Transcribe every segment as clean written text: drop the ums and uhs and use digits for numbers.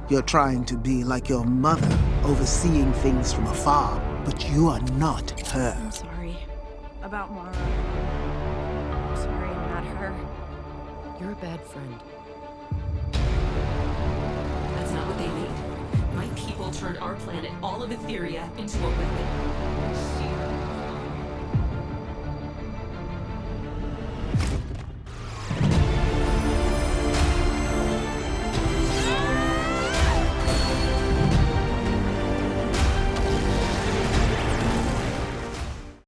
You're trying to be like your mother, overseeing things from afar, but you are not her. I'm sorry. About Mara. I'm sorry, I'm not her. You're a bad friend. That's not what they need. My people turned our planet, all of Etheria, into a weapon.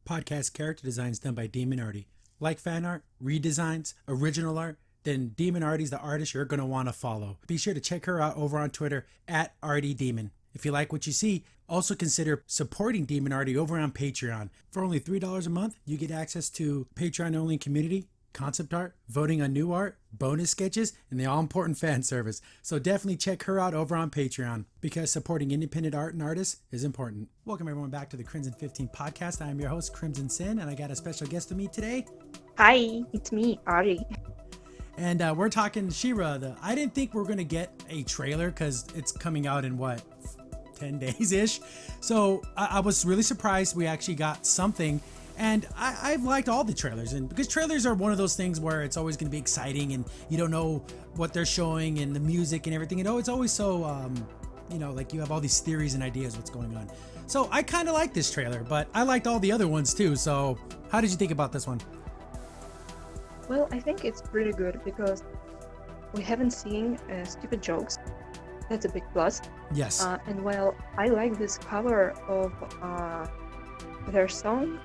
Podcast character designs done by Demon Artie. Like fan art, redesigns, original art, then Demon Artie's the artist you're going to want to follow. Be sure to check her out over on Twitter at Artie Demon. If you like what you see, also consider supporting Demon Artie over on Patreon. For only $3 a month, you get access to Patreon-only community, concept art, voting on new art, bonus sketches, and the all-important fan service. So definitely check her out over on Patreon, because supporting independent art and artists is important. Welcome everyone back to the Crimson 15 podcast. I am your host, Crimson Sin, and I got a special guest with me today. Hi, it's me, Ari. And we're talking She-Ra. I didn't think we were going to get a trailer because it's coming out in 10 days-ish. So I was really surprised we actually got something. And I've liked all the trailers, and because trailers are one of those things where it's always going to be exciting and you don't know what they're showing and the music and everything. It's always so, like you have all these theories and ideas what's going on. So I kind of like this trailer, but I liked all the other ones too. So how did you think about this one? Well, I think it's pretty good because we haven't seen stupid jokes. That's a big plus. Yes. And while I like this cover of their song,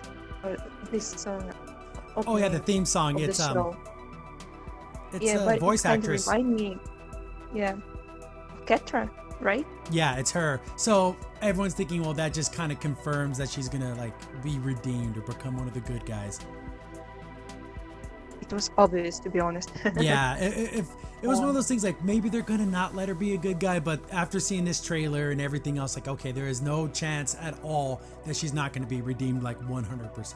this song. Oh yeah, the theme song. It's show. It's yeah, a voice actress. Remind me, Ketra, right? Yeah, it's her. So everyone's thinking, well, that just kind of confirms that she's gonna be redeemed or become one of the good guys. It was obvious, to be honest. Yeah, if it was one of those things like maybe they're gonna not let her be a good guy, but after seeing this trailer and everything else, okay, there is no chance at all that she's not gonna be redeemed 100%.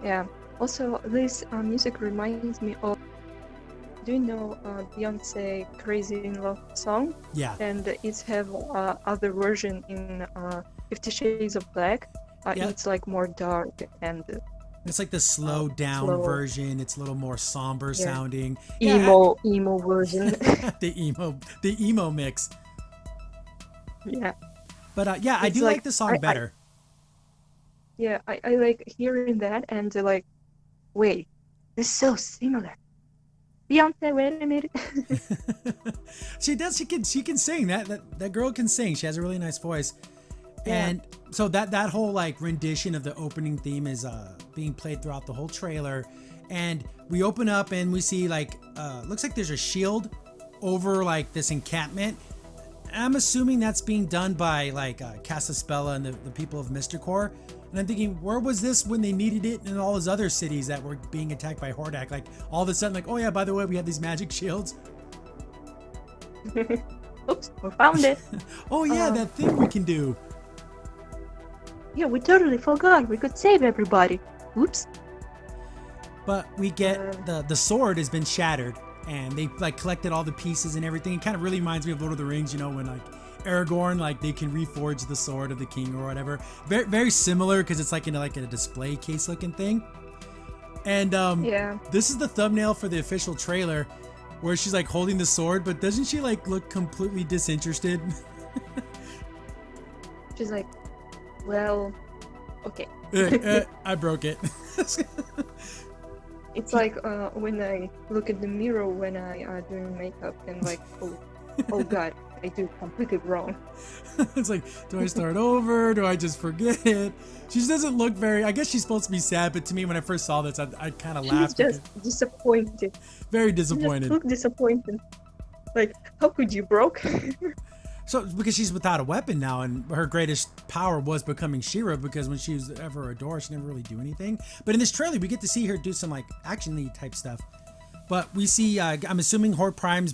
Yeah. Also, this music reminds me of. Do you know Beyonce "Crazy in Love" song? Yeah. And it's have other version in 50 Shades of Black. Yeah. It's more dark and. It's the slow down version. It's a little more somber sounding. Emo version. the emo mix. Yeah. But I do like the song better. I like hearing that and wait, this is so similar. Beyonce, wait a minute. She does. She can sing. That girl can sing. She has a really nice voice. Yeah. And so that whole rendition of the opening theme is being played throughout the whole trailer, and we open up and we see looks like there's a shield over this encampment. I'm assuming that's being done by Casaspella and the people of Mystacor. And I'm thinking, where was this when they needed it in all those other cities that were being attacked by Hordak? All of a sudden, oh yeah, by the way, we have these magic shields. Oops, we found it. Oh yeah, that thing we can do. Yeah, we totally forgot. We could save everybody. Oops. But we get the sword has been shattered, and they collected all the pieces and everything. It kind of really reminds me of Lord of the Rings, when Aragorn, they can reforge the sword of the king or whatever. Very, very similar because it's in a display case looking thing. And this is the thumbnail for the official trailer, where she's holding the sword, but doesn't she look completely disinterested? She's well, okay. I broke it. It's when I look at the mirror when I doing makeup and oh god, I do completely wrong. It's do I start over? Do I just forget it? She just doesn't look I guess she's supposed to be sad, but to me when I first saw this, I kind of laughed. She's just disappointed. Very disappointed. She just look disappointed. How could you broke? So because she's without a weapon now, and her greatest power was becoming She-Ra, because when she was ever a Dora, she never really do anything. But in this trailer, we get to see her do some action-y type stuff. But we see, I'm assuming Horde Prime's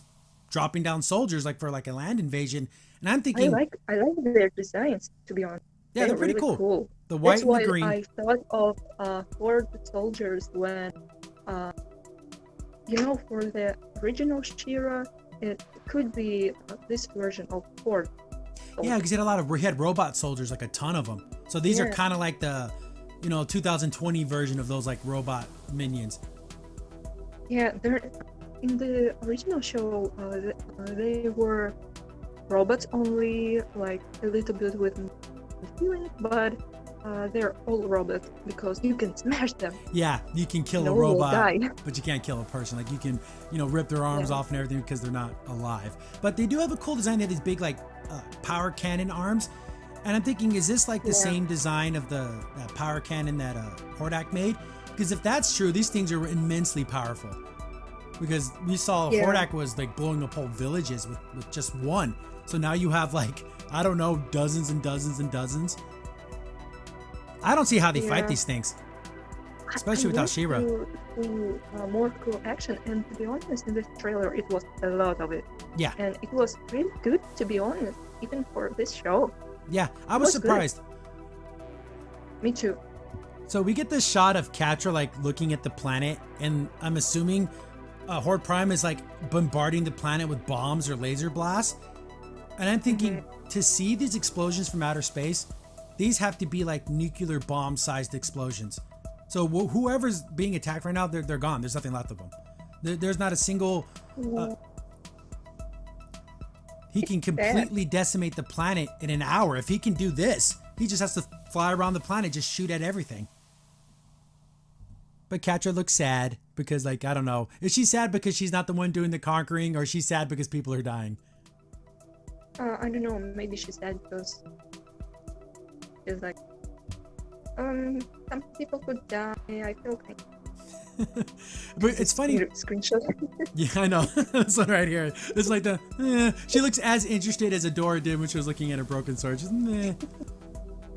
dropping down soldiers for a land invasion, and I'm thinking I like their designs, to be honest. Yeah, they're pretty really cool. The white That's and the green. I thought of Horde soldiers when, for the original She-Ra, it could be this version of Horde. Yeah, because he had robot soldiers, like a ton of them. So these are Yeah. kind of like the, 2020 version of those like robot minions. Yeah, they're in the original show. They were robots only, like a little bit with feeling, but they're all robots because you can smash them. Yeah, you can kill No a one will robot, die. but you can't kill a person. Like you can, rip their arms Yeah. off and everything because they're not alive. But they do have a cool design. They have these big like power cannon arms. And I'm thinking, is this like the Yeah. same design of that power cannon that Hordak made? Because if that's true, these things are immensely powerful. Because we saw Yeah. Hordak was like blowing up whole villages with just one. So now you have like, I don't know, dozens and dozens and dozens. I don't see how they fight Yeah. these things. Especially without She-Ra. More cool action, and to be honest, in this trailer it was a lot of it. Yeah. And it was really good, to be honest, even for this show. Yeah, I was was good. surprised. Me too. So we get this shot of Catra like looking at the planet, and I'm assuming Horde Prime is like bombarding the planet with bombs or laser blasts. And I'm thinking, to see these explosions from outer space, these have to be like nuclear bomb-sized explosions. So whoever's being attacked right now, they're gone. There's nothing left of them. There's not a single. He can completely decimate the planet in an hour. If he can do this, he just has to fly around the planet, just shoot at everything. But Catra looks sad because, like, I don't know. Is she sad because she's not the one doing the conquering, or is she sad because people are dying? I don't know, maybe she's sad because she's like, some people could die. I feel kind But it's funny. screenshot. Yeah, I know. This one right here. It's like she looks as interested as Adora did when she was looking at her broken sword. She's meh.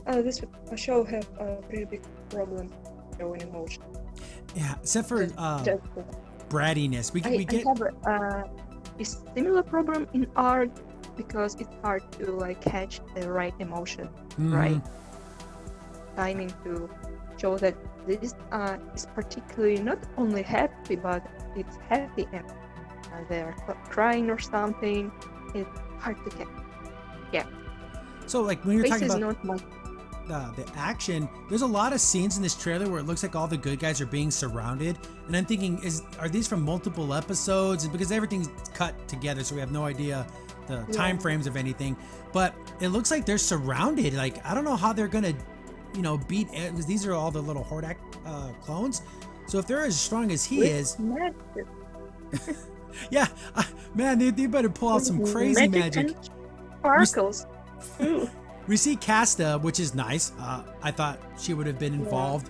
This show have a pretty big problem showing emotion. Yeah, except for Just, brattiness. We I get have a similar problem in art because it's hard to like catch the right emotion, right timing to show that this is particularly not only happy, but it's happy and they're crying or something. It's hard to catch. Yeah, So like when you're this talking is about not my the action, there's a lot of scenes in this trailer where it looks like all the good guys are being surrounded, and I'm thinking, are these from multiple episodes? Because everything's cut together, so we have no idea the time frames of anything. But it looks like they're surrounded. Like I don't know how they're gonna, beat. Because these are all the little Hordak clones. So if they're as strong as he is, magic. yeah, man, they better pull out some crazy magic. and sparkles. Ooh. We see Casta, which is nice. I thought she would have been involved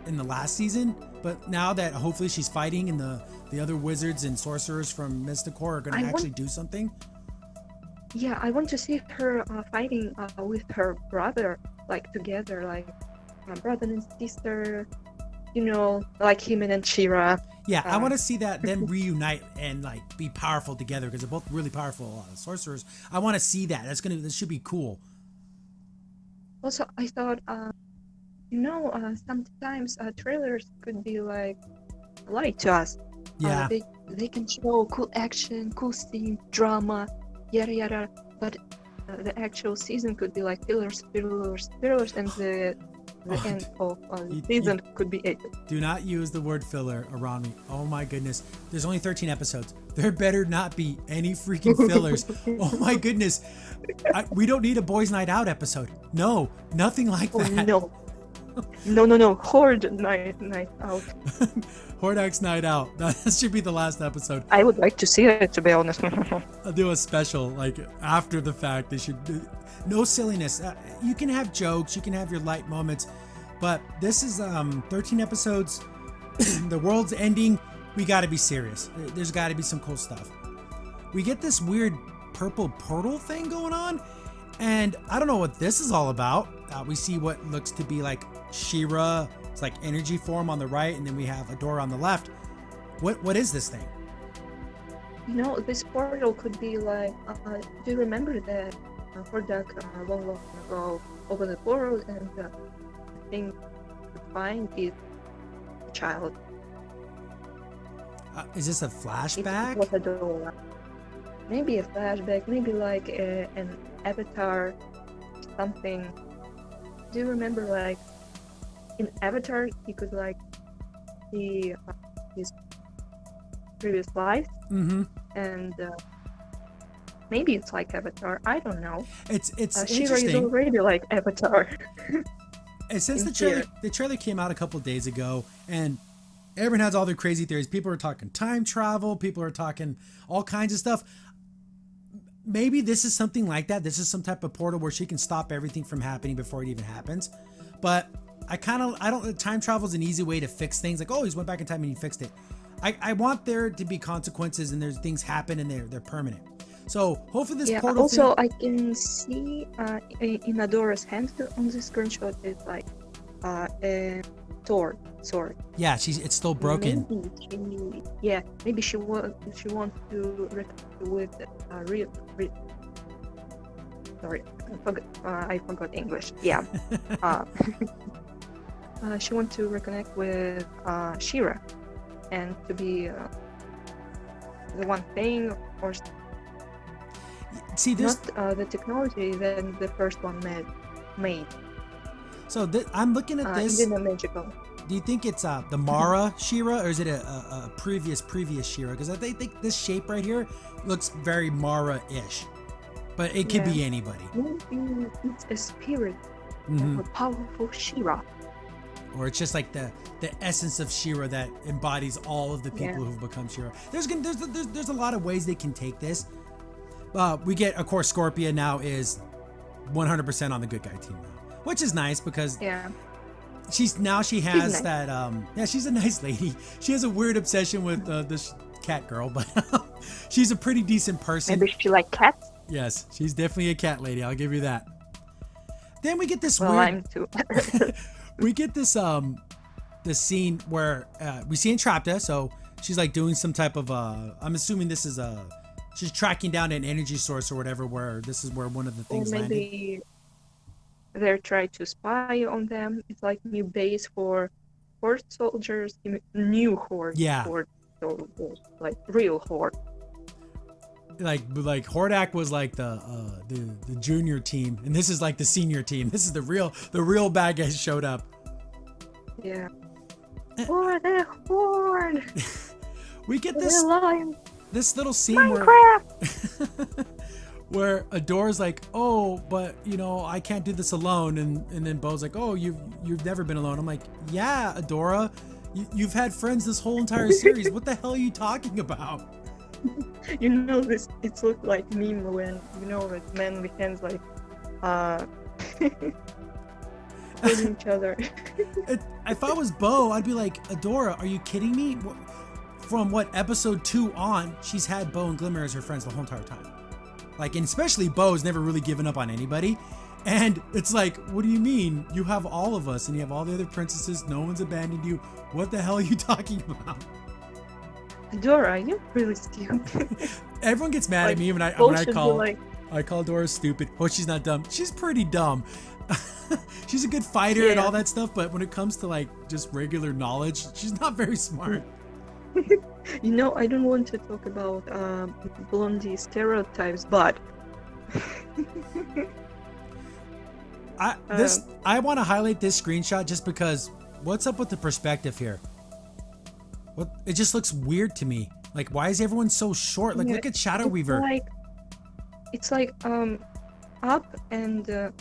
in the last season, but now that hopefully she's fighting and the other wizards and sorcerers from Mysticor are going to actually do something. Yeah, I want to see her fighting with her brother, like together, like brother and sister, like him and She-Ra. Yeah, I want to see that then reunite and like be powerful together because they're both really powerful sorcerers. I want to see that. This should be cool. Also, I thought, sometimes trailers could be like light to us. Yeah. They can show cool action, cool scene, drama, yada yada. But the actual season could be like fillers, and the end of the season could be it. Do not use the word filler around me. Oh my goodness. There's only 13 episodes. There better not be any freaking fillers. Oh my goodness. We don't need a boys' night out episode. No, nothing like that. No. Horde night out. Hordak's night out. That should be the last episode. I would like to see it, to be honest. I'll do a special, like after the fact. They should do no silliness. You can have jokes, you can have your light moments, but this is 13 episodes. The world's ending. We got to be serious. There's got to be some cool stuff. We get this weird purple portal thing going on, and I don't know what this is all about. We see what looks to be like She-Ra. It's like energy form on the right, and then we have Adora on the left. What is this thing? This portal could be like. Do you remember that Hordak long ago opened the portal and the thing to find is a child. Is this a flashback? It was Adora. maybe a flashback, maybe like an avatar, something. Do you remember like in Avatar he could like see his previous life, and maybe it's like Avatar. I don't know. It's She-Ra is interesting. already like Avatar. And since in the trailer came out a couple days ago, and everyone has all their crazy theories. People are talking time travel. People are talking all kinds of stuff. Maybe this is something like that. This is some type of portal where she can stop everything from happening before it even happens. But I don't. Time travel is an easy way to fix things. Like, oh, he went back in time and he fixed it. I want there to be consequences, and there's things happen and they're permanent. So hopefully this portal. Also, I can see in Adora's hand on the screenshot it's like a sword. Yeah, it's still broken. Maybe she wants to reconnect with real. Sorry, I forgot English. Yeah. She wants to reconnect with She-Ra and to be the one thing, or See, there's not the technology that the first one made. so I'm looking at this. Even a magical. Do you think it's the Mara She-Ra, or is it a previous She-Ra? Because I think this shape right here looks very Mara-ish, but it could be anybody. Maybe it's a spirit of a powerful She-Ra. Or it's just like the essence of She-Ra that embodies all of the people who've become She-Ra. There's a lot of ways they can take this. We get, of course, Scorpia now is 100% on the good guy team now, which is nice because she has nice. that she's a nice lady. She has a weird obsession with this cat girl, but she's a pretty decent person. Maybe she like cats. Yes, she's definitely a cat lady. I'll give you that. Then we get this Well, weird. I'm too. We get this the scene where we see Entrapta. So she's like doing some type of I'm assuming this is she's tracking down an energy source or whatever. Where this is where one of the Or things landed. maybe they're trying to spy on them. It's like new base for Horde soldiers, new Horde. Yeah. Horde soldiers, like real Horde. Like Hordak was like the junior team, and this is like the senior team. This is the real bad guys showed up. Yeah. For the Horde. We get For this the lion. this little scene Minecraft. where Adora's like, oh, but I can't do this alone, and then Bo's like, oh, you've never been alone. I'm like, yeah, Adora, you've had friends this whole entire series. What the hell are you talking about? This it looked like meme when like men with hands like holding each other. If I was Bo, I'd be like, Adora, are you kidding me? From episode 2 on, she's had Bo and Glimmer as her friends the whole entire time. Like, and especially Bo's never really given up on anybody. And it's like, what do you mean? You have all of us and you have all the other princesses. No one's abandoned you. What the hell are you talking about? Adora, you're really stupid. Everyone gets mad at me when I call Dora stupid. Oh, she's not dumb. She's pretty dumb. She's a good fighter and all that stuff, but when it comes to like just regular knowledge, she's not very smart. I don't want to talk about Blondie stereotypes, but I want to highlight this screenshot just because what's up with the perspective here? It just looks weird to me. Like, why is everyone so short? Like, look at Shadow Weaver. It's like up and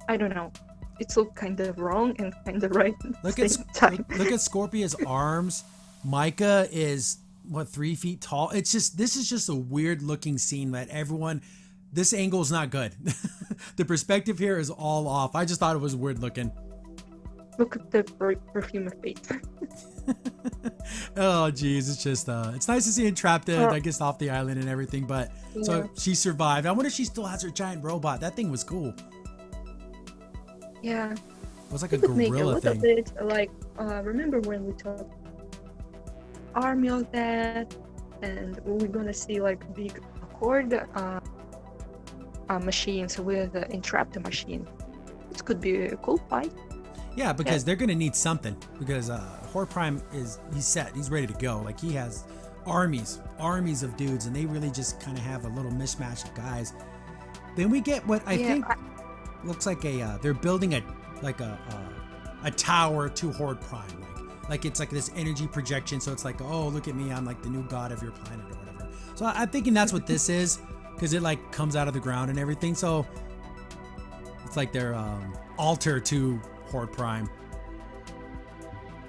I don't know. It's all kind of wrong and kind of right at the same time. Look at Scorpia's arms. Micah is 3 feet tall. This is just a weird looking scene that this angle is not good. The perspective here is all off. I just thought it was weird looking. Look at the perfume of fate. Oh geez, it's just it's nice to see Entrapta, I guess, off the island and everything, but so she survived. I wonder if she still has her giant robot. That thing was cool. Yeah. It was like a gorilla thing. Make a little bit like remember when we talked army of that, and we're gonna see like big Horde machines with Entrapta machine. This could be a cool fight. Yeah, because they're gonna need something. Because Horde Prime he's set. He's ready to go. Like, he has armies of dudes, and they really just kind of have a little mishmash of guys. Then we get what I think looks like they're building a tower to Horde Prime, like it's like this energy projection. So it's like, oh, look at me, I'm like the new god of your planet or whatever. So I'm thinking that's what this is, because it like comes out of the ground and everything. So it's like their altar to Horde Prime.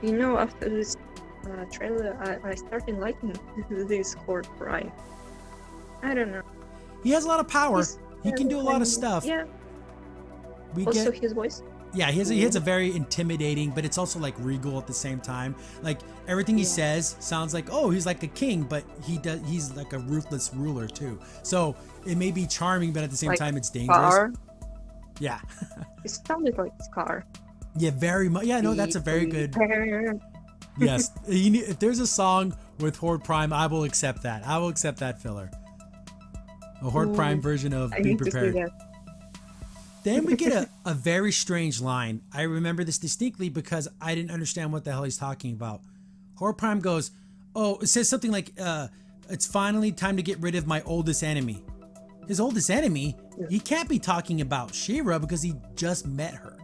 You know, after this trailer, I started liking this Horde Prime. I don't know. He has a lot of power. He can do a lot of stuff. Yeah. We Also, get his voice. Yeah, he has a very intimidating, but it's also like regal at the same time. Like everything he says sounds like, oh, he's like a king, but he's like a ruthless ruler too. So it may be charming, but at the same time it's dangerous. Scar. Yeah. It sounded like Scar. Yeah, very much. Yeah, no, that's a very good. Yes, if there's a song with Horde Prime, I will accept that. I will accept that filler. A Horde Prime version of Be Prepared. Then we get a very strange line. I remember this distinctly because I didn't understand what the hell he's talking about. Horde Prime goes, oh, it says something like, it's finally time to get rid of my oldest enemy. His oldest enemy? He can't be talking about She-Ra because he just met her.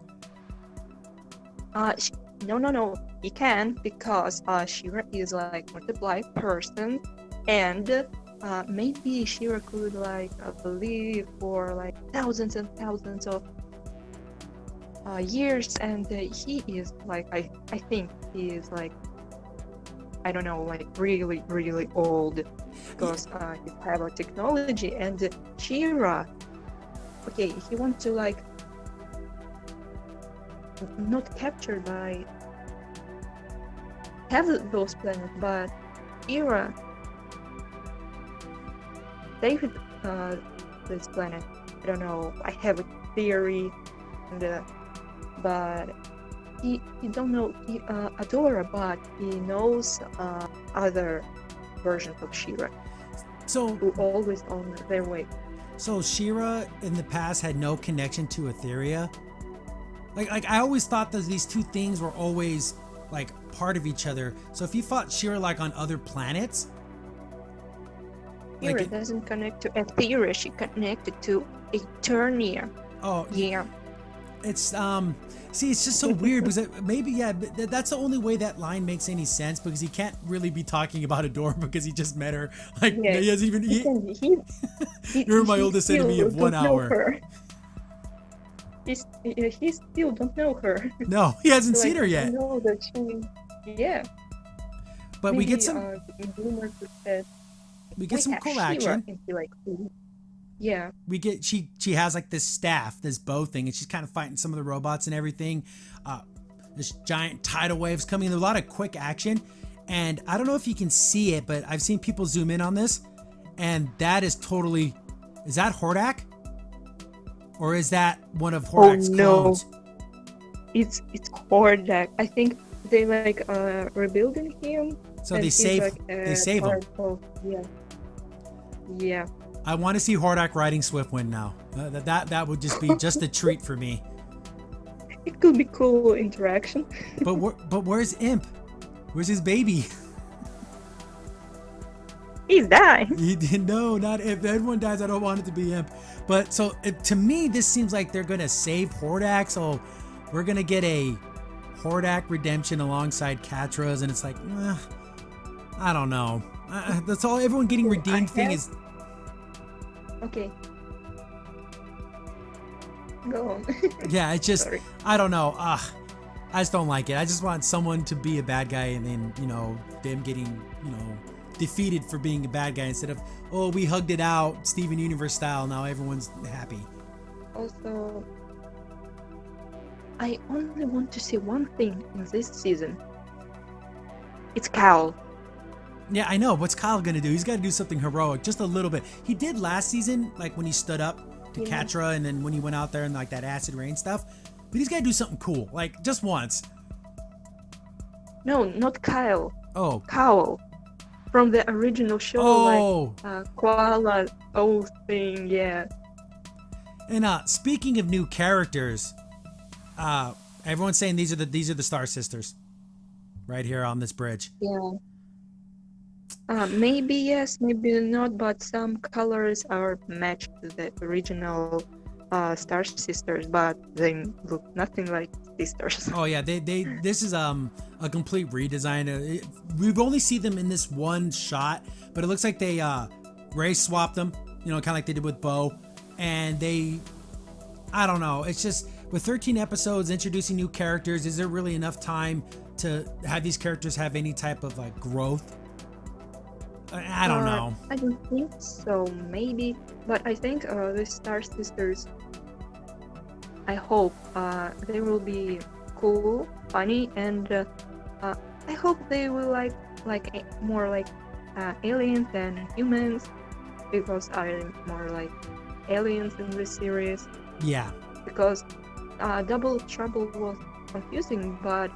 No. He can, because She-Ra is like multiply person, and maybe She-Ra could like live for like thousands and thousands of years, and he is like I think he is like, I don't know, like really really old, because he have a technology, and She-Ra, okay, he wants to like not captured by have those planets, but She-Ra David this planet. I don't know, I have a theory, and but he don't know Adora, but he knows other versions of She-Ra, So who always on their way. So She-Ra in the past had no connection to Etheria. Like I always thought that these two things were always like part of each other. So if you fought She-Ra like on other planets, She-Ra doesn't connect to Etheria, she connected to Eternia. oh Yeah. it's see, it's just so weird because maybe that's the only way that line makes any sense, because he can't really be talking about Adora because he just met her. Like Yeah. he hasn't even You're my oldest enemy of 1 hour. He still don't know her. No, he hasn't Like, seen her I yet. know that yeah. But we get some Boomer said, we get some have cool She-Ra," action. and he like, "Ooh." Yeah. We get she has like this staff, this bow thing, and she's kind of fighting some of the robots and everything. This giant tidal waves coming. There's a lot of quick action, and I don't know if you can see it, but I've seen people zoom in on this, and that is totally. Is that Hordak? Or is that one of Hordak's clones? It's Hordak. I think they like rebuilding him. So and they he's, save like, they save him. part of- yeah. I want to see Hordak riding Swiftwind now. That would just be just a treat for me. It could be cool interaction. But where's Imp? Where's his baby? He's dying. He didn't know. Not if everyone dies. I don't want it to be Imp. But so to me, this seems like they're gonna save Hordak. So we're gonna get a Hordak redemption alongside Catra's, and it's like, I don't know. That's all. Everyone getting redeemed thing is. Okay. Go on. Yeah, it's just. Sorry. I don't know. I just don't like it. I just want someone to be a bad guy, and then them getting defeated for being a bad guy instead of, oh, we hugged it out Steven Universe style, now everyone's happy. Also, I only want to see one thing in this season. It's Cal. Yeah, I know. What's Kyle gonna do? He's got to do something heroic, just a little bit. He did last season, like when he stood up to Catra, and then when he went out there and like that acid rain stuff. But he's got to do something cool, like just once. No, not Kyle. Oh, Cowl. From the original show, oh. like Koala old thing, yeah. And speaking of new characters, everyone's saying these are the Star Sisters, right here on this bridge. Yeah. Maybe yes, maybe not, but some colors are matched to the original Star Sisters, but they look nothing like sisters. Oh yeah, this is a complete redesign. We've only seen them in this one shot, but it looks like they race swapped them, you know, kind of like they did with Bo, and I don't know. It's just with 13 episodes introducing new characters, is there really enough time to have these characters have any type of like growth? I don't know. I don't think so, maybe, but I think the Star Sisters, I hope they will be cool, funny, and I hope they will more like aliens than humans, because I'm more like aliens in this series. Yeah. Because Double Trouble was confusing, but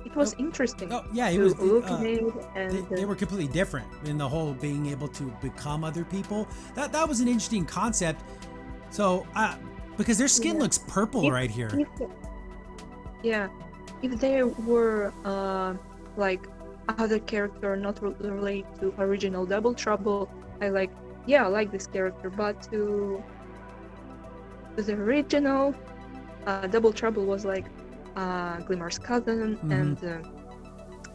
it was interesting. Oh yeah, it to was. look at it, and They were completely different in the whole being able to become other people. That was an interesting concept. So because their skin Yeah. looks purple If- right here. if they were like other character not related to original Double Trouble, I like this character, but to the original Double Trouble was like Glimmer's cousin, and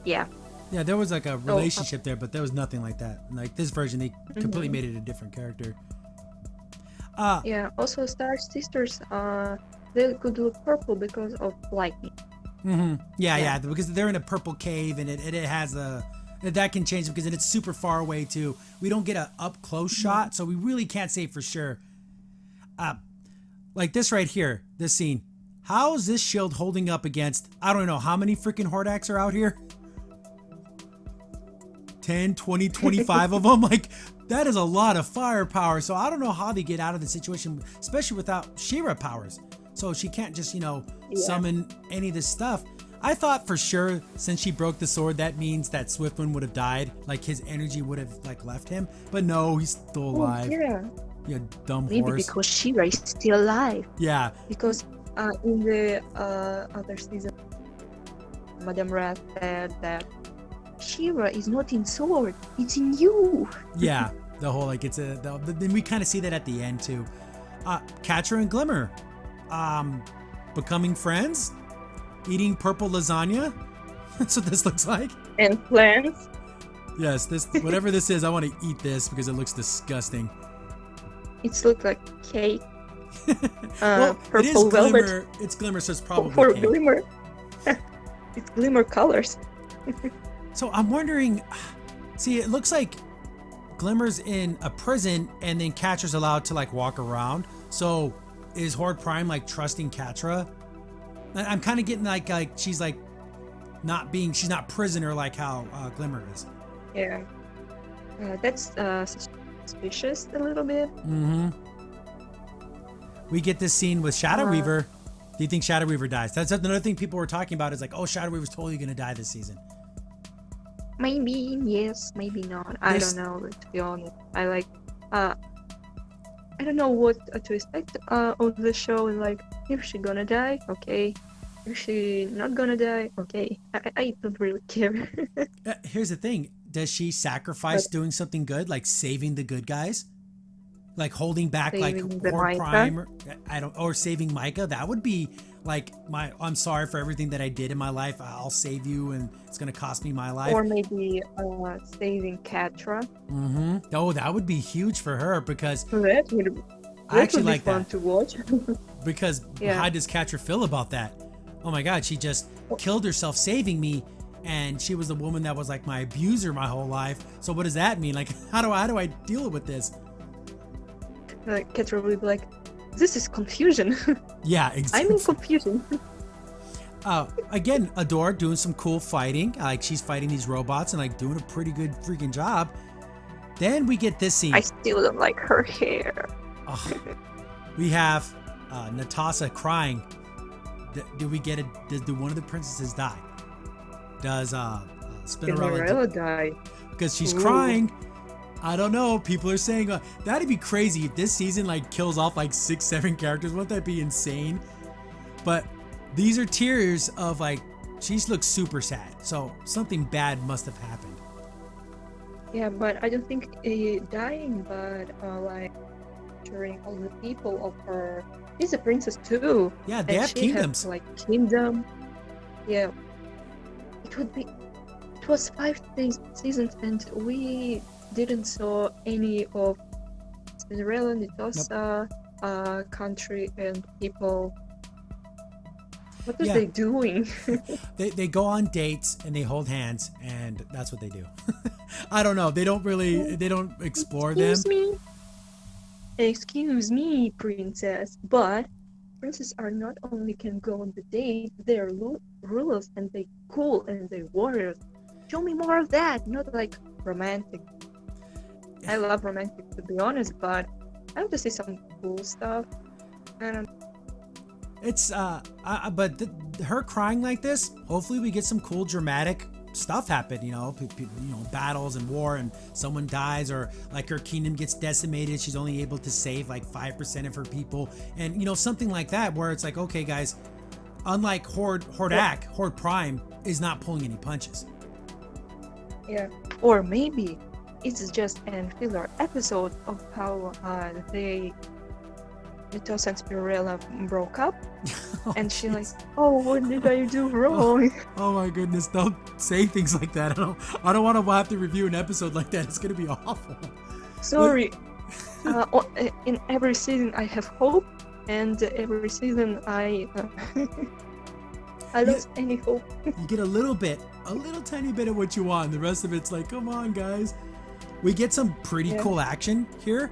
yeah. Yeah, there was like a relationship there, but there was nothing like that. Like this version, they completely made it a different character. Yeah, also Star Sisters, they could look purple because of lightning. Yeah, because they're in a purple cave, and it has that can change because it's super far away too. We don't get a up close shot, so we really can't say for sure. Like this right here, this scene. How is this shield holding up against, I don't know, how many freaking Hordaks are out here? 10, 20, 25 of them? Like, that is a lot of firepower. So I don't know how they get out of the situation, especially without She-Ra powers. So she can't just, summon any of this stuff. I thought for sure, since she broke the sword, that means that Swiftwind would have died. Like, his energy would have, left him. But no, he's still alive. Yeah, You dumb maybe horse. because She-Ra is still alive. Yeah. Because in the other season, Madame Rat said that She-Ra is not in sword, it's in you. Yeah, the whole then we kind of see that at the end too. Catra and Glimmer, becoming friends, eating purple lasagna. That's what this looks like. And plants. Yes, this whatever this is, I want to eat this because it looks disgusting. It looks like cake. Well, Purple it is velvet. Glimmer. It's Glimmer, so it's probably For cake. Glimmer. It's Glimmer colors. So I'm wondering. See, it looks like Glimmer's in a prison, and then Catra's allowed to walk around. So is Horde Prime trusting Catra? I'm kind of getting like she's she's not prisoner like how Glimmer is. Yeah. That's suspicious a little bit. We get this scene with Shadow Weaver. Do you think Shadow Weaver dies? That's another thing people were talking about is Shadow Weaver's totally going to die this season. Maybe yes, maybe not. I don't know, to be honest. I don't know what to expect of the show, and if she gonna die, okay. If she not gonna die, okay. I don't really care. Here's the thing. Does she sacrifice doing something good, like saving the good guys? Like holding back Saving the Horde Micah? Prime or saving Micah? That would be I'm sorry for everything that I did in my life. I'll save you and it's gonna cost me my life. Or maybe saving Catra. Oh, that would be huge for her because That would I actually be like fun that. to watch. Because Yeah. how does Catra feel about that? Oh my god, she just killed herself saving me, and she was the woman that was my abuser my whole life. So what does that mean? How do I deal with this? Catra will be like, this is confusion. Yeah, I'm exactly. in confusion. Again, Adore doing some cool fighting. She's fighting these robots and doing a pretty good freaking job. Then we get this scene. I still don't like her hair. We have Natasha crying. Do we get it? Do one of the princesses die? Does Spinnerella Cinderella die. because she's Ooh. crying? I don't know. People are saying that'd be crazy if this season kills off 6-7 characters. Wouldn't that be insane? But these are tears of she looks super sad. So something bad must have happened. Yeah, but I don't think dying, but like during all the people of her. She's a princess too. Yeah, they and have she kingdoms. Has, like kingdom. Yeah. It was 5 seasons, and we didn't saw any of Cinderella, Nitosa, country and people. What are Yeah. they doing? They go on dates and they hold hands, and that's what they do. I don't know. They don't explore them. Excuse me, princess, but princes are not only can go on the date, they're rulers and they cool and they warriors. Show me more of that, not like romantic. I love romantic to be honest, but I want to see some cool stuff. And It's but her crying like this. Hopefully, we get some cool dramatic stuff happen. You know, battles and war, and someone dies, or like her kingdom gets decimated. She's only able to save like 5% of her people, and something like that, where it's like, okay, guys, unlike Horde Prime is not pulling any punches. yeah, or maybe it's just an filler episode of how Nitosa and Spirella broke up, and she like, oh, what did I do wrong? Oh my goodness! Don't say things like that. I don't want to have to review an episode like that. It's gonna be awful. Sorry. In every season I have hope, and every season I lost any hope. You get a little tiny bit of what you want. The rest of it's like, come on, guys. We get some pretty cool action here.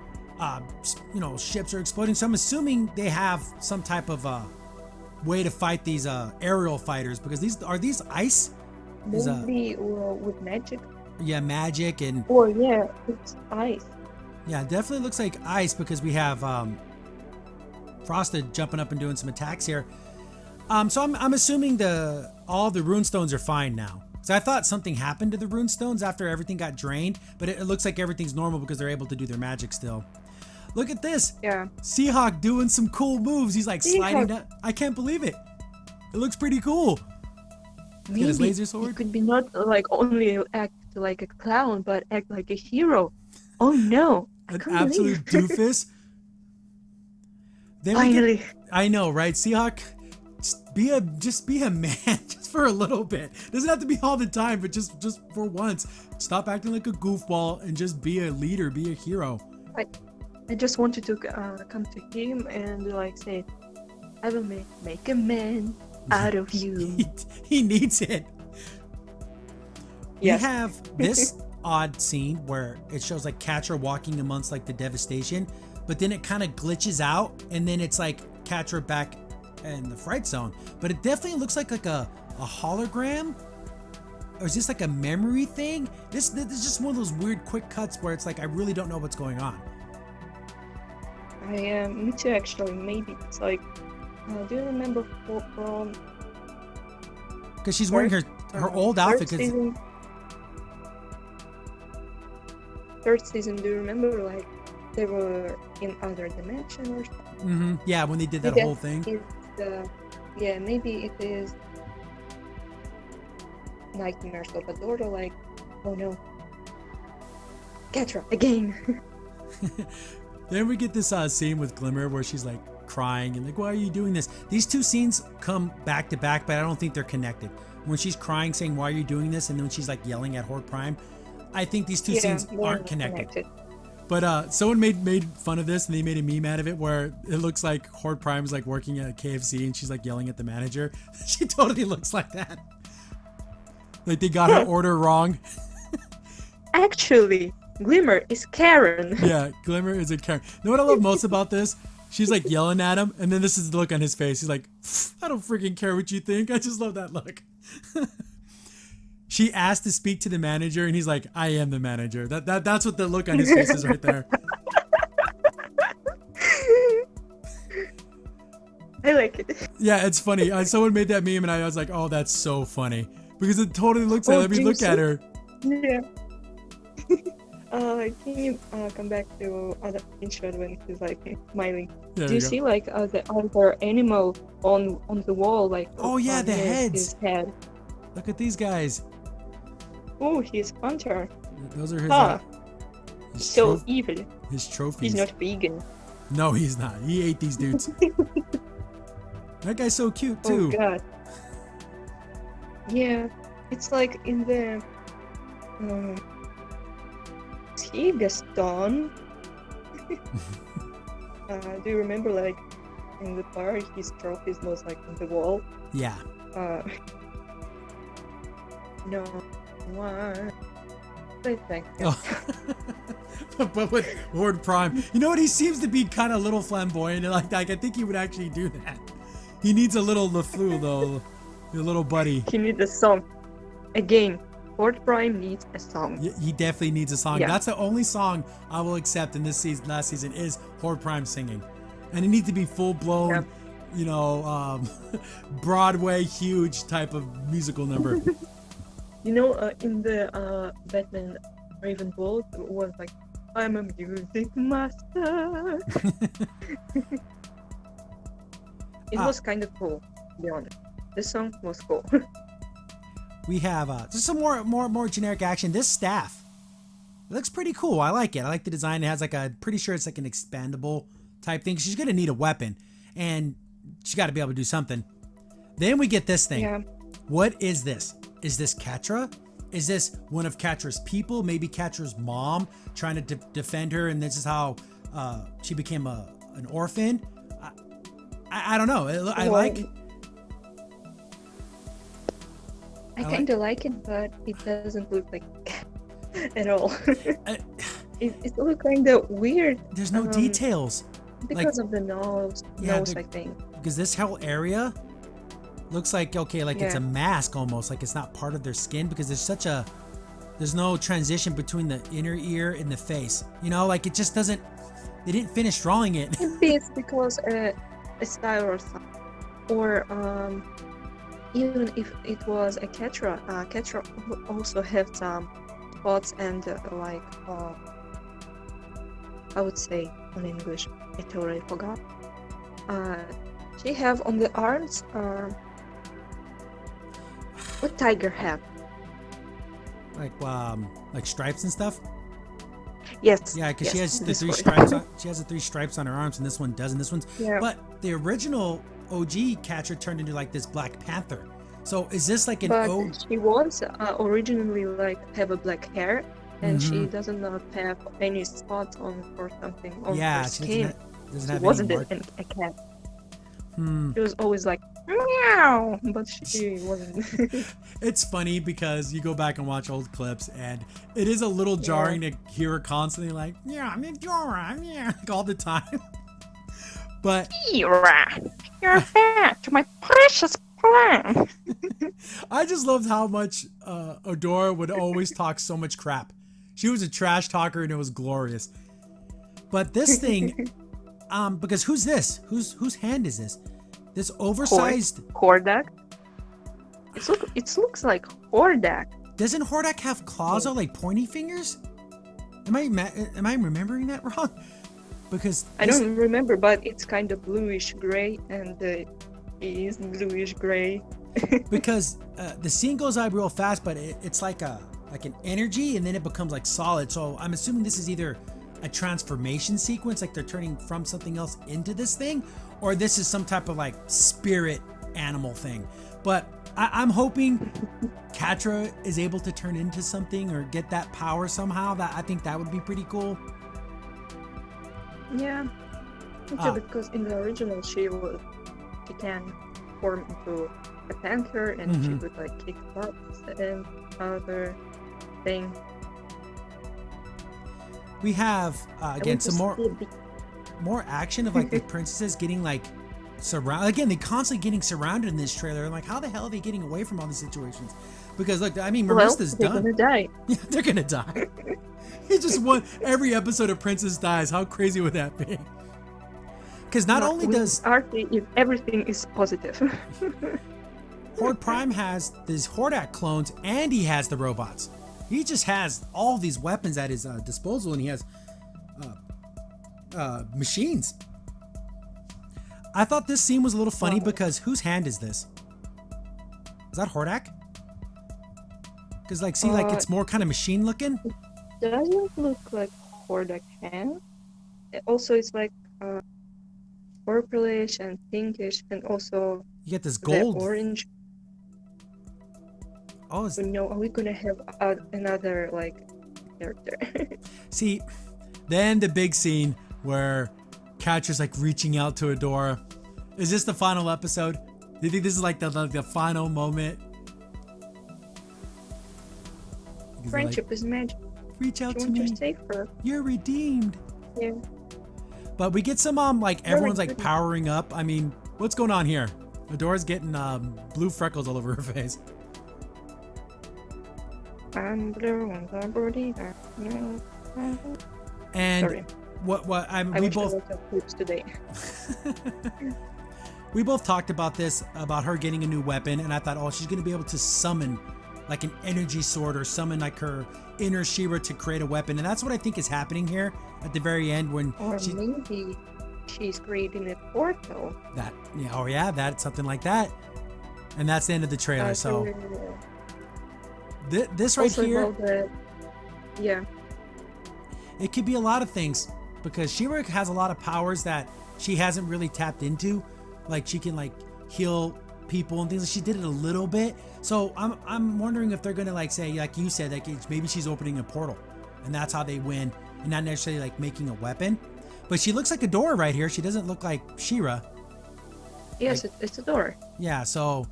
Ships are exploding. So I'm assuming they have some type of way to fight these aerial fighters, because these ice. Maybe with magic. Yeah, magic and. Or yeah, it's ice. Yeah, it definitely looks like ice, because we have Frosted jumping up and doing some attacks here. So I'm assuming all the runestones are fine now. So I thought something happened to the runestones after everything got drained, but it looks like everything's normal because they're able to do their magic still. Look at this. Yeah. Seahawk doing some cool moves. He's like sliding down. I can't believe it. It looks pretty cool. Maybe get his laser sword. It could be not like only act like a clown, but act like a hero. Oh no. An absolute doofus. Then Finally. I know, right? Seahawk, just be a man, just for a little bit. Doesn't have to be all the time, but just for once. Stop acting like a goofball and just be a leader, be a hero. I just wanted to come to him and like say, I will make a man out of you. He needs it. Yes. We have this odd scene where it shows like Catra walking amongst like the devastation, but then it kind of glitches out, and then it's like Catra back in the Fright Zone. But it definitely looks like a hologram, or is this like a memory thing? This is just one of those weird quick cuts where it's like I really don't know what's going on. Me too actually. Maybe it's like, do you remember from? Because she's wearing her old outfit. Third season, do you remember like they were in other dimension or something? Mm-hmm. Yeah, when they did that whole thing. Maybe it is nightmares of a daughter. Like, oh no, Catra again. Then we get this scene with Glimmer where she's like crying and like, why are you doing this? These two scenes come back to back, but I don't think they're connected. When she's crying saying, why are you doing this? And then when she's like yelling at Horde Prime, I think these two scenes aren't connected. But someone made fun of this, and they made a meme out of it where it looks like Horde Prime is like working at KFC and she's like yelling at the manager. She totally looks like that. Like they got her order wrong. Actually, Glimmer is Karen. Yeah, Glimmer is a Karen. You know what I love most about this? She's like yelling at him, and then this is the look on his face. He's like, I don't freaking care what you think. I just love that look. She asked to speak to the manager, and he's like, I am the manager. That's what the look on his face is right there. I like it. Yeah, it's funny. Someone made that meme, and I was like, oh, that's so funny. Because it totally looks like, let me look at her. Yeah. Can you come back to other screenshot when he's like smiling? Do you see like the other animal on the wall, like the heads? His head. Look at these guys. Oh, he's hunter. Those are his, Huh. his, So troph- evil. his trophies. He's not vegan. No, he's not. He ate these dudes. That guy's so cute Oh too. god. Yeah, it's like in the. Um, is he Gaston? Do you remember, like, in the park, his trophies was like on the wall? Yeah. No one. I think. Oh. But with Horde Prime, you know what? He seems to be kind of a little flamboyant. Like I think he would actually do that. He needs a little LeFleur though, your little buddy. He needs a song. Again, Horde Prime needs a song. He definitely needs a song. Yeah. That's the only song I will accept in this season. Last season is Horde Prime singing, and it needs to be full blown, Yep. you know, Broadway huge type of musical number. You know, in the Batman Ravenbolt was like, I'm a music master. It was kind of cool, to be honest. This song was cool. We have just some more generic action. This staff, it looks pretty cool. I like it. I like the design. It has like pretty sure it's like an expandable type thing. She's gonna need a weapon, and she's got to be able to do something. Then we get this thing. Yeah. What is this? Is this Catra? Is this one of Catra's people? Maybe Catra's mom trying to defend her, and this is how she became an orphan. I don't know. I like. I kind of like it, but it doesn't look like at all. It looks kind of weird. There's no details because of the nose. Yeah, I think. because this whole area looks like it's a mask almost, like it's not part of their skin, because there's no transition between the inner ear and the face, you know, like it just doesn't, they didn't finish drawing it. Maybe it's because a style or something, or even if it was a Catra, Catra also have some spots and I would say on English, I totally forgot. She have on the arms what tiger have? Like stripes and stuff. Yes. Yeah, because yes, she has the this three word. stripes. She has the 3 stripes on her arms, and this one doesn't. This one's. Yeah. But the original OG Catra turned into like this Black Panther. So is this like an But ode? she was originally like have a black hair, and she doesn't not have any spots on or something on Yeah, her she skin. doesn't She have wasn't any a cat. Hmm. She was always like meow, but she wasn't. It's funny because you go back and watch old clips, and it is a little jarring to hear her constantly like, yeah, Midora, yeah, like all the time. But You're back, my precious plant. I just loved how much Adora would always talk so much crap. She was a trash talker, and it was glorious. But this thing, because who's this? Whose hand is this? This oversized. Hordak. It looks like Hordak. Doesn't Hordak have claws or like pointy fingers? Am I remembering that wrong? Because I don't remember, but it's kind of bluish gray, and it is bluish gray. because the scene goes by real fast, but it's like an energy, and then it becomes like solid. So I'm assuming this is either a transformation sequence, like they're turning from something else into this thing, or this is some type of like spirit animal thing. But I'm hoping Catra is able to turn into something or get that power somehow. That I think that would be pretty cool. Yeah, because in the original she can form into a panther, and she could like kick butts and other thing. We have again some more. more action of like the princesses getting like surrounded. Again, they constantly getting surrounded in this trailer. I'm like, how the hell are they getting away from all these situations? Because look, I mean, Marista's they're done. gonna die. Yeah, they're gonna die. He just won every episode of Princess Dies. How crazy would that be? Because not only does Archie, everything is positive. Horde Prime has these Hordak clones, and he has the robots. He just has all these weapons at his disposal, and he has machines. I thought this scene was a little funny because whose hand is this? Is that Hordak? Because like, see, like it's more kind of machine looking. Doesn't look like Hordak hand. Also, it's like purplish and pinkish, and also You get this the gold. orange. Oh, So no, are we gonna have another like character? see, then the big scene where Catra's like reaching out to Adora. Is this the final episode? Do you think this is like the final moment? He's Friendship is magic. like, reach out You to want me. to save her? You're redeemed. Yeah. But we get some like Very everyone's like good. powering up. I mean, what's going on here? Adora's getting blue freckles all over her face. I'm blue and I'm birdie. And Sorry, what I we watched a both lot of clips today. we both talked about this, about her getting a new weapon, and I thought, oh, she's gonna be able to summon like an energy sword or summon like her inner She-Ra to create a weapon, and that's what I think is happening here at the very end when Or she maybe she's creating a portal. that yeah, oh yeah, that's something like that, and that's the end of the trailer. So this right also here, about the, yeah, it could be a lot of things because She-Ra has a lot of powers that she hasn't really tapped into, like she can like heal people and things. She did it a little bit, so I'm wondering if they're gonna like say, like you said, like maybe she's opening a portal, and that's how they win, and not necessarily like making a weapon. But she looks like Adora right here. She doesn't look like She-Ra. yes, it's a door. Yeah, so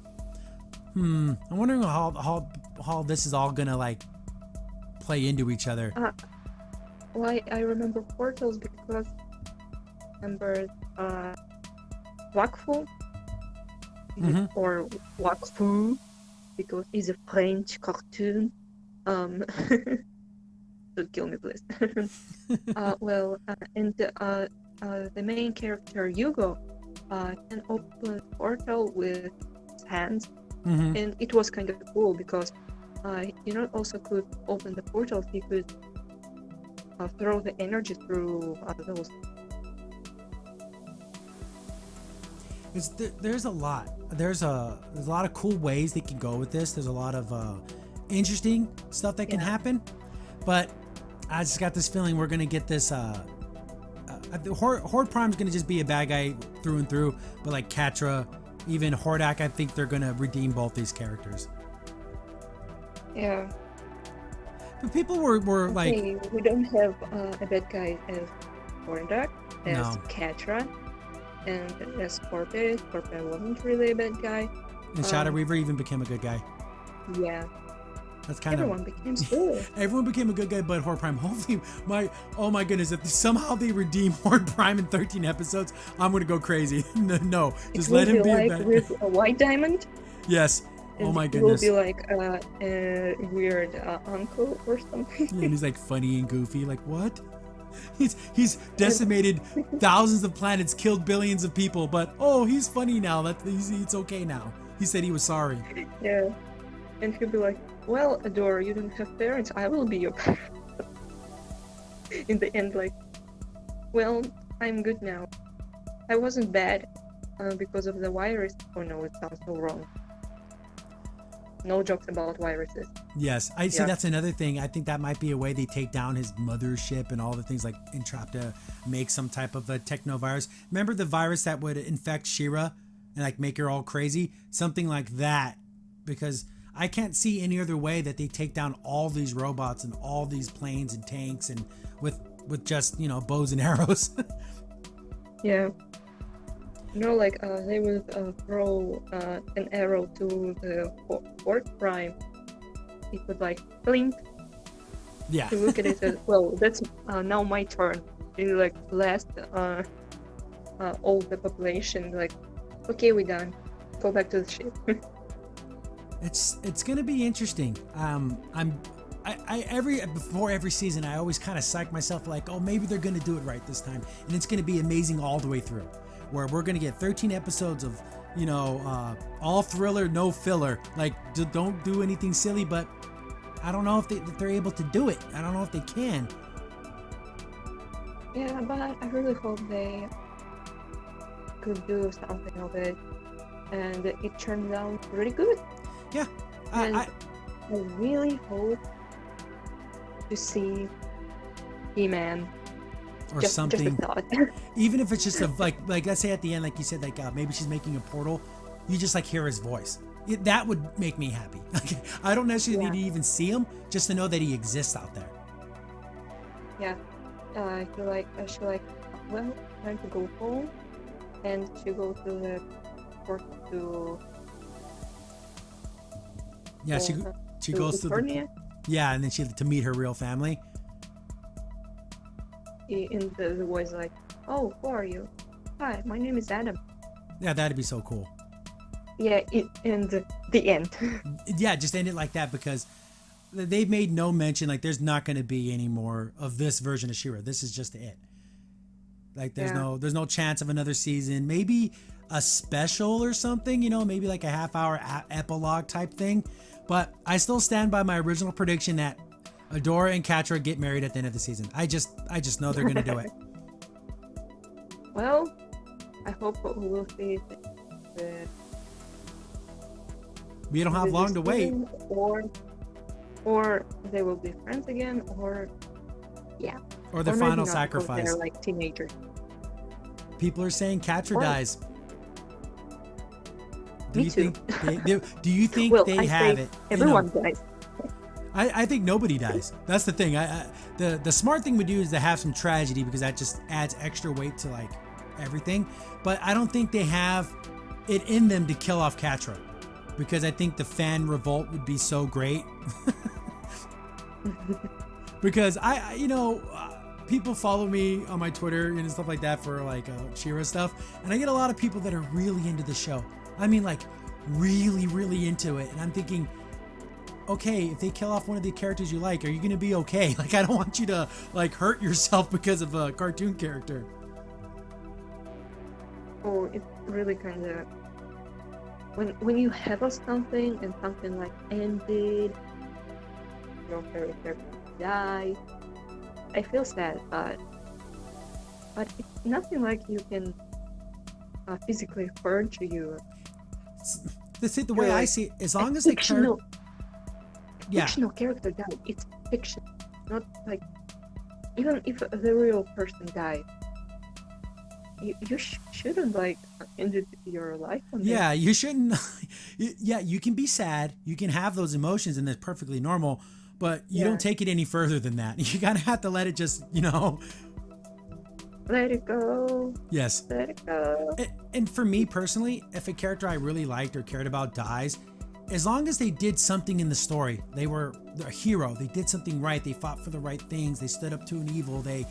I'm wondering how this is all gonna like play into each other. Why I remember portals because I remember Wakfu or Wakfu because it's a French cartoon. Don't kill me, please. And the main character Hugo can open a portal with his hands, and it was kind of cool because also could open the portal. He could throw the energy through those. There's a lot. There's a lot of cool ways they can go with this. There's a lot of interesting stuff that can happen, but I just got this feeling we're gonna get this. Horde Prime's gonna just be a bad guy through and through, but like Catra, even Hordak, I think they're gonna redeem both these characters. Yeah. But people were like, Okay, we don't have a bad guy as Hordak, as No. Catra, and as Scorpion. Scorpion wasn't really a bad guy. and Shadow Reaver even became a good guy. Yeah, That's kind everyone became good. Everyone became a good guy but Horde Prime. Hopefully, oh my goodness, if somehow they redeem Horde Prime in 13 episodes, I'm gonna go crazy. No, just It let will him be be a like bad with a white diamond. Yes. Oh And my it goodness. will be like a weird uncle or something. Yeah, and he's like funny and goofy. Like what? He's decimated thousands of planets, killed billions of people, but oh, he's funny now. It's okay now. He said he was sorry. Yeah, and he'll be like, "Well, Adora, you don't have parents. I will be your parent." In the end, like, well, I'm good now. I wasn't bad because of the virus. Oh no, it sounds so wrong. No jokes about viruses. Yes, I see. Yeah. That's another thing. I think that might be a way they take down his mothership and all the things like Entrap to make some type of a technovirus. Remember the virus that would infect She-Ra and like make her all crazy? Something like that. Because I can't see any other way that they take down all these robots and all these planes and tanks and with just, bows and arrows. Yeah. Like they would throw an arrow to the Horde Prime. It would like blink. Yeah. To look at it as well. That's now my turn. You like last all the population. Like, okay, we're done. Go back to the ship. It's gonna be interesting. Before every season, I always kind of psych myself like, oh, maybe they're gonna do it right this time, and it's gonna be amazing all the way through. Where we're gonna get 13 episodes of, all thriller, no filler. Like, don't do anything silly. But I don't know if they're able to do it. I don't know if they can. Yeah, but I really hope they could do something of it, and it turned out really good. Yeah. And I really hope to see He-Man. or Just something. a thought. Even if it's just a like let's say at the end, like you said, like maybe she's making a portal, you just like hear his voice. That would make me happy. I don't necessarily need to even see him, just to know that he exists out there. Yeah, I feel like she like, well, time to go home, and she go to the port to. Yeah, she to goes to Eternia. yeah, and then she to meet her real family. And the voice like, oh, who are you? Hi, my name is Adam. Yeah, that'd be so cool. Yeah, and the end. Yeah, just end it like that, because they've made no mention, like there's not going to be any more of this version of She-Ra. This is just it. Like there's no chance of another season. Maybe a special or something, maybe like a half-hour epilogue type thing. But I still stand by my original prediction that Adora and Catra get married at the end of the season. I just know they're going to do it. Well, I hope we'll see the We don't have long to wait. Or they will be friends again, or Or their maybe final not, because sacrifice. they're like teenagers. People are saying Catra Or- dies. Do Me you too. think do you think Well, they I have say it? everyone dies. I think nobody dies. That's the thing. The smart thing we do is to have some tragedy, because that just adds extra weight to like everything. But I don't think they have it in them to kill off Catra, because I think the fan revolt would be so great. Because people follow me on my Twitter and stuff like that for like She-Ra stuff, and I get a lot of people that are really into the show. I mean, like really, really into it, and I'm thinking, okay, if they kill off one of the characters you like, are you gonna be okay? Like, I don't want you to like hurt yourself because of a cartoon character. Oh, it's really kind of when you have something and something like ended, your favorite character died. I feel sad, but it's nothing like you can physically hurt you. That's it. The way You're I like, see it, as a long as the fictional, yeah, fictional character died, it's fiction, not like even if the real person died. You shouldn't like end your life on yeah, you shouldn't. Yeah, you can be sad, you can have those emotions, and that's perfectly normal. But you don't take it any further than that. You gotta have to let it just, Let it go. Yes. Let it go. And for me personally, if a character I really liked or cared about dies, as long as they did something in the story, they were a hero, they did something right, they fought for the right things, they stood up to an evil, they,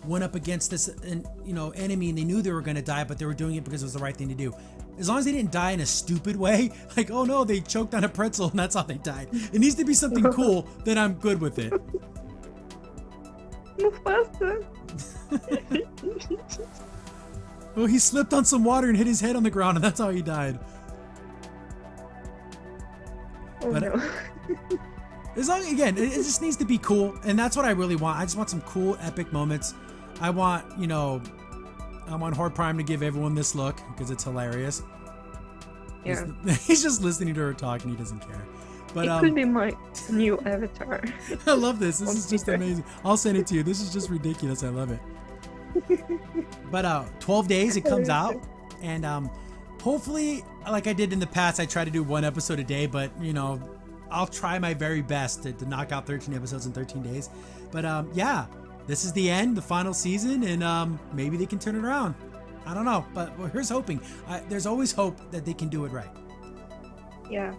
went up against this, enemy, and they knew they were going to die, but they were doing it because it was the right thing to do. As long as they didn't die in a stupid way, like, oh no, they choked on a pretzel and that's how they died. It needs to be something cool, then I'm good with it. Mufasa. Well, he slipped on some water and hit his head on the ground, and that's how he died. Oh But- no. As long, again, it just needs to be cool, and that's what I really want. I just want some cool, epic moments. I want, I want Horde Prime to give everyone this look, because it's hilarious. Yeah. He's just listening to her talk, and he doesn't care. But It could be my new avatar. I love this. This on is just Twitter. amazing. I'll send it to you. This is just ridiculous. I love it. But 12 days it comes out, and hopefully, like I did in the past, I try to do one episode a day, but I'll try my very best to knock out 13 episodes in 13 days. But yeah, this is the end, the final season, and maybe they can turn it around. I don't know, but here's hoping. There's always hope that they can do it right. Yeah.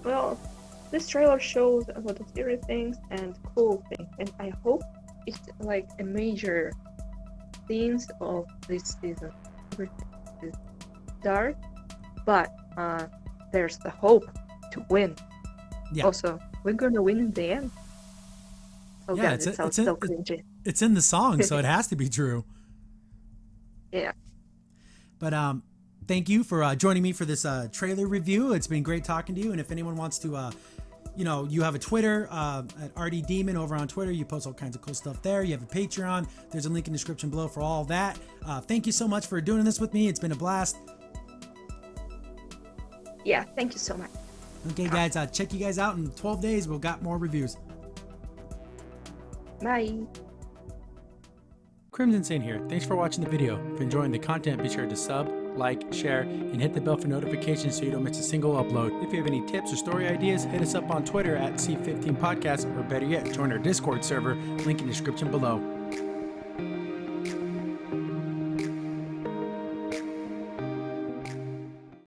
Well, this trailer shows a lot of serious things and cool things, and I hope it's like a major themes of this season. Everything is dark, but there's the hope to win. Yeah. Also, we're gonna win in the end. Oh Yeah, god, it sounds so cringy. It's in the song, so it has to be true. Yeah. But thank you for joining me for this trailer review. It's been great talking to you. And if anyone wants to, you have a Twitter at RD Demon over on Twitter. You post all kinds of cool stuff there. You have a Patreon. There's a link in the description below for all that. Thank you so much for doing this with me. It's been a blast. Yeah, thank you so much. Okay, guys, I'll check you guys out in 12 days. We'll got more reviews. Bye. Crimson Saint here. Thanks for watching the video. If you're enjoying the content, be sure to sub, like, share, and hit the bell for notifications so you don't miss a single upload. If you have any tips or story ideas, hit us up on Twitter at C15 Podcast, or better yet, join our Discord server, link in the description below.